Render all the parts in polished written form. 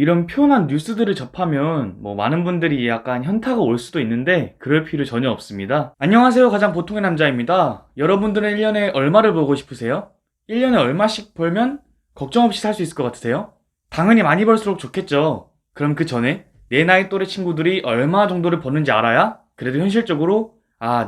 이런 표현한 뉴스들을 접하면 많은 분들이 약간 현타가 올 수도 있는데 그럴 필요 전혀 없습니다. 안녕하세요. 가장 보통의 남자입니다. 여러분들은 1년에 얼마를 벌고 싶으세요? 1년에 얼마씩 벌면 걱정 없이 살 수 있을 것 같으세요? 당연히 많이 벌수록 좋겠죠. 그럼 그 전에 내 나이 또래 친구들이 얼마 정도를 버는지 알아야 그래도 현실적으로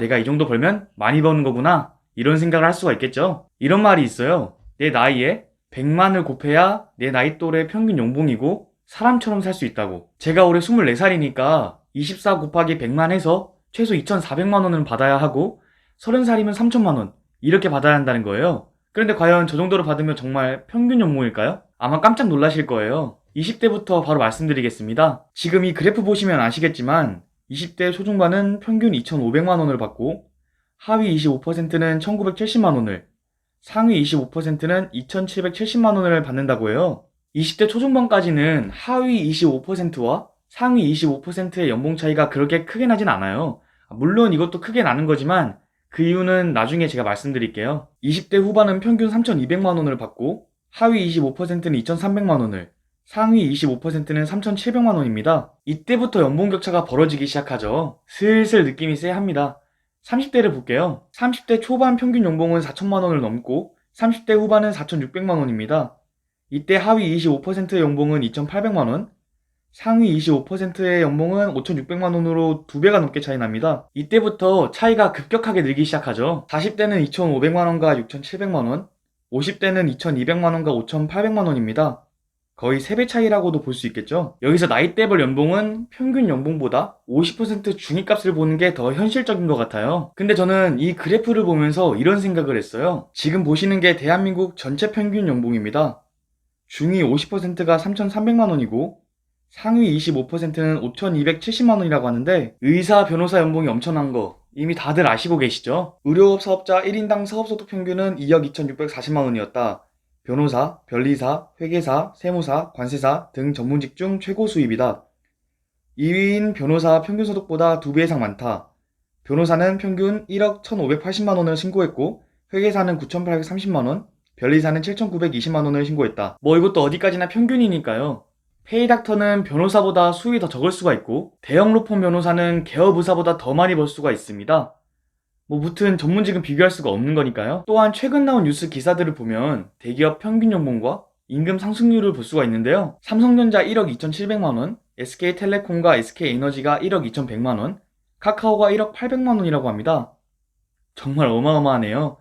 내가 이 정도 벌면 많이 버는 거구나 이런 생각을 할 수가 있겠죠. 이런 말이 있어요. 내 나이에 100만을 곱해야 내 나이 또래 평균 연봉이고 사람처럼 살 수 있다고. 제가 올해 24살이니까 24 곱하기 100만 해서 최소 2,400만 원은 받아야 하고 30살이면 3천만 원 이렇게 받아야 한다는 거예요. 그런데 과연 저 정도로 받으면 정말 평균 연봉일까요? 아마 깜짝 놀라실 거예요. 20대부터 바로 말씀드리겠습니다. 지금 이 그래프 보시면 아시겠지만 20대 초중반은 평균 2,500만 원을 받고 하위 25%는 1,970만 원을, 상위 25%는 2,770만 원을 받는다고 해요. 20대 초중반까지는 하위 25%와 상위 25%의 연봉 차이가 그렇게 크게 나진 않아요. 물론 이것도 크게 나는 거지만 그 이유는 나중에 제가 말씀드릴게요. 20대 후반은 평균 3,200만 원을 받고 하위 25%는 2,300만 원을, 상위 25%는 3,700만 원입니다. 이때부터 연봉 격차가 벌어지기 시작하죠. 슬슬 느낌이 쎄합니다. 30대를 볼게요. 30대 초반 평균 연봉은 4천만 원을 넘고 30대 후반은 4,600만 원입니다. 이때 하위 25%의 연봉은 2,800만 원, 상위 25%의 연봉은 5,600만 원으로 2배가 넘게 차이 납니다. 이때부터 차이가 급격하게 늘기 시작하죠. 40대는 2,500만 원과 6,700만 원, 50대는 2,200만 원과 5,800만 원입니다. 거의 3배 차이라고도 볼 수 있겠죠. 여기서 나이대별 연봉은 평균 연봉보다 50% 중위값을 보는 게 더 현실적인 것 같아요. 근데 저는 이 그래프를 보면서 이런 생각을 했어요. 지금 보시는 게 대한민국 전체 평균 연봉입니다. 중위 50%가 3,300만 원이고 상위 25%는 5,270만 원이라고 하는데 의사, 변호사 연봉이 엄청난 거 이미 다들 아시고 계시죠? 의료업 사업자 1인당 사업소득 평균은 2억 2,640만 원이었다. 변호사, 변리사, 회계사, 세무사, 관세사 등 전문직 중 최고 수입이다. 2위인 변호사 평균 소득보다 2배 이상 많다. 변호사는 평균 1억 1,580만 원을 신고했고 회계사는 9,830만 원, 변리사는 7,920만 원을 신고했다. 이것도 어디까지나 평균이니까요. 페이닥터는 변호사보다 수입이 더 적을 수가 있고 대형 로펌 변호사는 개업 의사보다 더 많이 벌 수가 있습니다. 무튼 전문직은 비교할 수가 없는 거니까요. 또한 최근 나온 뉴스 기사들을 보면 대기업 평균 연봉과 임금 상승률을 볼 수가 있는데요. 삼성전자 1억 2,700만 원, SK텔레콤과 SK에너지가 1억 2,100만 원, 카카오가 1억 800만 원이라고 합니다. 정말 어마어마하네요.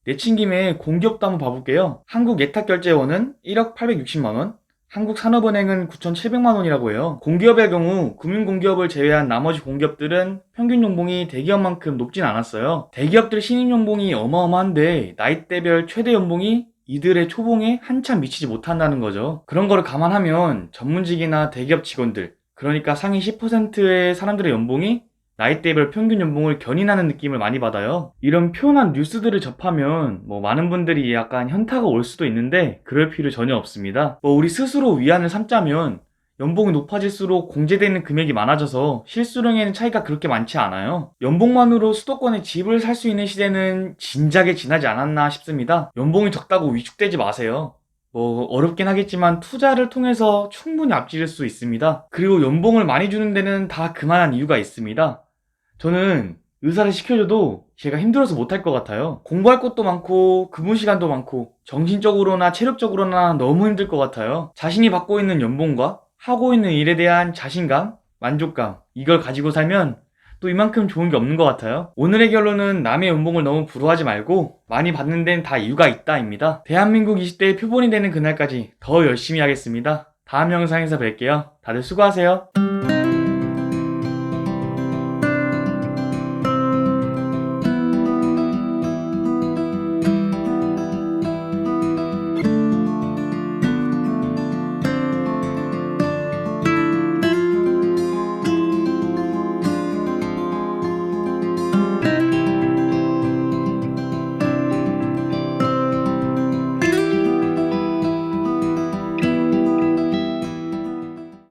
내친 김에 공기업도 한번 봐볼게요. 한국예탁결제원은 1억 860만 원, 한국산업은행은 9,700만 원이라고 해요. 공기업의 경우 금융공기업을 제외한 나머지 공기업들은 평균 연봉이 대기업만큼 높진 않았어요. 대기업들 신입 연봉이 어마어마한데 나이대별 최대 연봉이 이들의 초봉에 한참 미치지 못한다는 거죠. 그런 거를 감안하면 전문직이나 대기업 직원들, 그러니까 상위 10%의 사람들의 연봉이 나이대별 평균 연봉을 견인하는 느낌을 많이 받아요. 이런 표현한 뉴스들을 접하면 많은 분들이 약간 현타가 올 수도 있는데 그럴 필요 전혀 없습니다. 우리 스스로 위안을 삼자면 연봉이 높아질수록 공제되는 금액이 많아져서 실수령에는 차이가 그렇게 많지 않아요. 연봉만으로 수도권에 집을 살 수 있는 시대는 진작에 지나지 않았나 싶습니다. 연봉이 적다고 위축되지 마세요. 어렵긴 하겠지만 투자를 통해서 충분히 앞지를 수 있습니다. 그리고 연봉을 많이 주는 데는 다 그만한 이유가 있습니다. 저는 의사를 시켜줘도 제가 힘들어서 못할 것 같아요. 공부할 것도 많고 근무 시간도 많고 정신적으로나 체력적으로나 너무 힘들 것 같아요. 자신이 받고 있는 연봉과 하고 있는 일에 대한 자신감, 만족감 이걸 가지고 살면 또 이만큼 좋은 게 없는 것 같아요. 오늘의 결론은 남의 연봉을 너무 부러워하지 말고 많이 받는 데는 다 이유가 있다입니다. 대한민국 20대의 표본이 되는 그날까지 더 열심히 하겠습니다. 다음 영상에서 뵐게요. 다들 수고하세요.